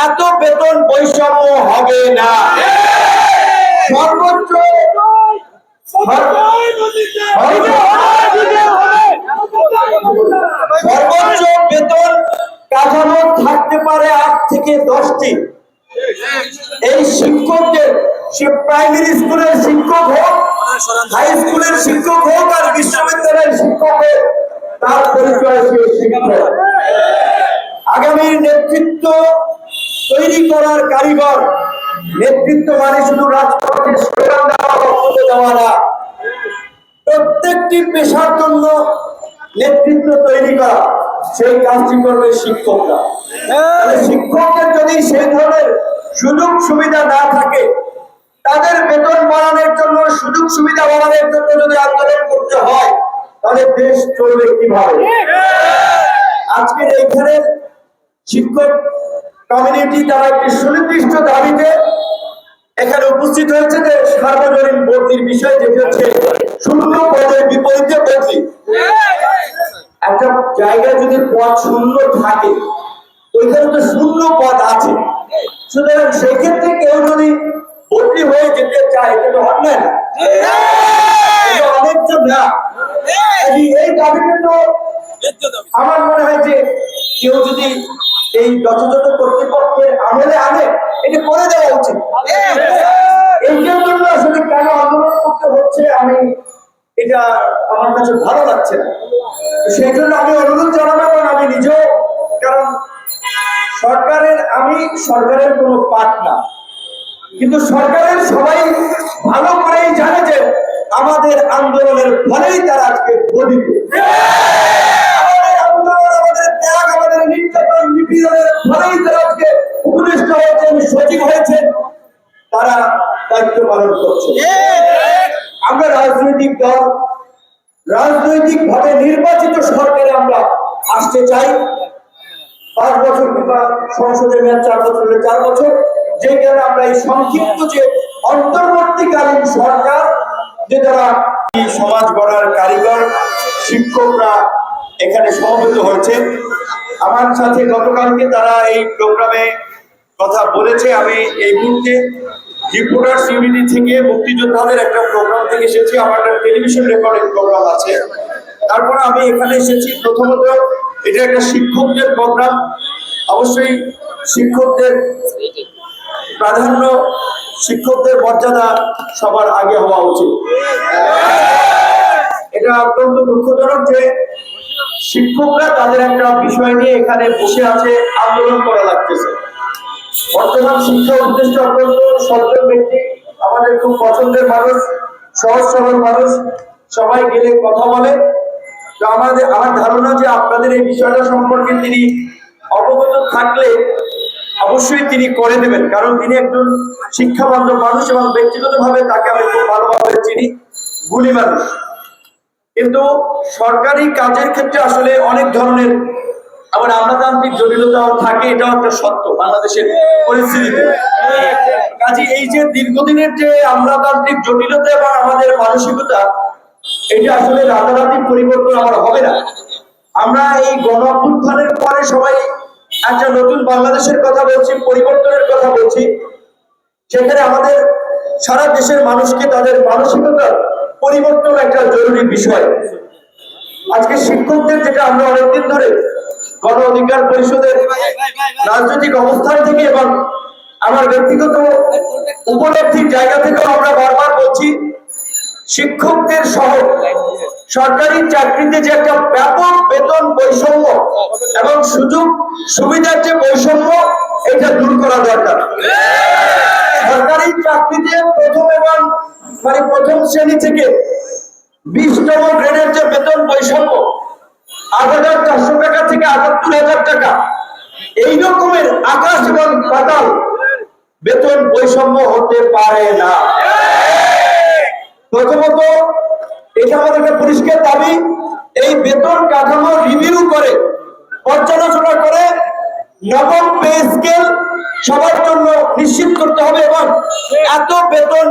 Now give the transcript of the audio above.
এত বেতন বৈষম্য হবে না। সর্বোচ্চ সর্বোচ্চ বেতন কাঠামো থাকতে পারে 8 থেকে 10টি। এই শিক্ষকদের, সে প্রাইমারি স্কুলের শিক্ষক হোক, হাই স্কুলের শিক্ষক হোক আর বিশ্ববিদ্যালয়ের শিক্ষক হোক, তার পরিচয় সে শিক্ষক। আগামীর নেতৃত্ব তৈরি করার কারিগর। নেতৃত্ব মানে শুধু রাজপথে স্লোগান দেওয়া, বক্তব্য দেওয়া না, প্রত্যেকটি পেশার জন্য নেতৃত্ব তৈরি করা, সেই কাজটি করবে শিক্ষকরা। শিক্ষকদের যদি সেই ধরনের সুযোগ সুবিধা না থাকে, তাদের বেতন বাড়ানোর জন্য, সুযোগ সুবিধা বাড়ানোর জন্য যদি আন্দোলন করতে হয়, তাহলে দেশ চলবে কিভাবে? আজকের এইখানে শিক্ষক কমিউনিটি তারা একটি সুনির্দিষ্ট দাবিতে এখানে উপস্থিত হয়েছে যে সার্বজনীন বদলির বিষয়, যেটি হচ্ছে শূন্য পদের বিপরীতে বদলি। একটা জায়গায় যদি পদ শূন্য থাকে, ওইখানে তো শূন্য পদ আছে, সুতরাং সেই ক্ষেত্রে কেউ যদি বদলি হয়ে যেতে চায়, এটা তো অন্যায় না, অনেকজন না। এই দাবিটা তো আমার মনে হয় যে কেউ যদি এই যথাযথ কর্তৃপক্ষের আমলে আনে, এটা করে দেওয়া উচিত। এইটার জন্য আসলে কেন আন্দোলন করতে হচ্ছে, আমি এটা আমার কাছে ভালো লাগছে না। সেই জন্য আমি অনুরোধ জানাবো, এবং আমি নিজেও, কারণ আমি সরকারের কোনো পার্ট না, কিন্তু সরকারের সবাই ভালো করেই জানে যে আমাদের আন্দোলনের ফলেই তারা আজকে গঠিত। আমাদের আন্দোলন, আমাদের ত্যাগ, আমাদের নির্যাতন নিপীড়নের ফলেই তারা আজকে উপদেষ্টা হয়েছেন, সচিব হয়েছেন, তারা দায়িত্ব পালন করছে। আমরা রাজনৈতিক দল, রাজনৈতিক ভাবে নির্বাচিত সরকারে আমরা আসতে চাই। 5 বছর কিংবা সংসদের মেয়াদ 4 বছর হলে 4 বছর, যে কারণে আমরা এই সংক্ষিপ্ত যে অন্তর্বর্তীকালীন সরকার, যে যারা সমাজ গড়ার কারিগর শিক্ষকরা এখানে সমবেত হয়েছে, আমার সাথে গতকালকে তারা এই প্রোগ্রামে কথা বলেছে। আমি এই মুহূর্তে রিপোর্টার্স ইউনিটি থেকে, মুক্তিযোদ্ধাদের একটা প্রোগ্রাম থেকে এসেছি। আমার একটা টেলিভিশন রেকর্ডিং প্রোগ্রাম আছে। তারপরে আমি এখানে এসেছি, প্রথমত এটা একটা শিক্ষকদের প্রোগ্রাম, অবশ্যই শিক্ষকদের প্রাধান্য, শিক্ষকদের মর্যাদা সবার আগে হওয়া উচিত। এটা অত্যন্ত দুঃখজনক যে শিক্ষকরা তাদের একটা বিষয় নিয়ে এখানে বসে আছে, আন্দোলন করা লাগতেছে। বর্তমান শিক্ষা উপদেষ্টা অত্যন্ত সজ্জন ব্যক্তি, আমাদের খুব পছন্দের মানুষ, সহজ সরল মানুষ, সবাই গেলে কথা বলে। তো আমার ধারণা যে আপনাদের এই বিষয়টা সম্পর্কে তিনি অবগত থাকলে অবশ্যই তিনি করে দেবেন, কারণ তিনি একজন শিক্ষাবান্ধব মানুষ এবং ব্যক্তিগতভাবে তাকে আমি খুব ভালোভাবে চিনি, গুণী মানুষ। কিন্তু সরকারি কাজের ক্ষেত্রে আসলে অনেক ধরনের আবার আমলাতান্ত্রিক জটিলতাও থাকে, এটাও একটা সত্য বাংলাদেশের পরিস্থিতিতে। কাজে এই যে দীর্ঘদিনের যে আমলাতান্ত্রিক জটিলতা এবং আমাদের মানসিকতা, এটা আসলে রাতারাতি পরিবর্তন আমার হবে না। আমরা এই গণ অভ্যুত্থানের পরে সবাই একটা নতুন বাংলাদেশের কথা বলছি, পরিবর্তনের কথা বলছি, সেখানে আমাদের সারা দেশের মানুষকে তাদের মানসিকতার পরিবর্তন একটা জরুরি বিষয়। আজকে শিক্ষকদের, যেটা আমরা অনেকদিন ধরে গণ অধিকার পরিষদের রাজনৈতিক অবস্থান থেকে এবং আমার ব্যক্তিগত উপলব্ধির জায়গা থেকেও আমরা বারবার বলছি, শিক্ষকদের সহ সরকারি চাকরিতে যে একটা ব্যাপক বেতন বৈষম্য এবং সুযোগ সুবিধার যে বৈষম্য, এটা দূর করা দরকার। সরকারি চাকরিতে প্রথম শ্রেণী থেকে 20তম গ্রেডের যে বেতন বৈষম্য, 8,400 টাকা থেকে 78,000 টাকা, এই রকমের আকাশ এবং পাতাল বেতন বৈষম্য হতে পারে না। প্রথমত এটা আমাদের একটা পরিষ্কার দাবি, এই বেতন কাঠামো রিভিউ করে, পর্যালোচনা করে নবম পে স্কেল সবার জন্য নিশ্চিত করতে হবে এবং এত বেতন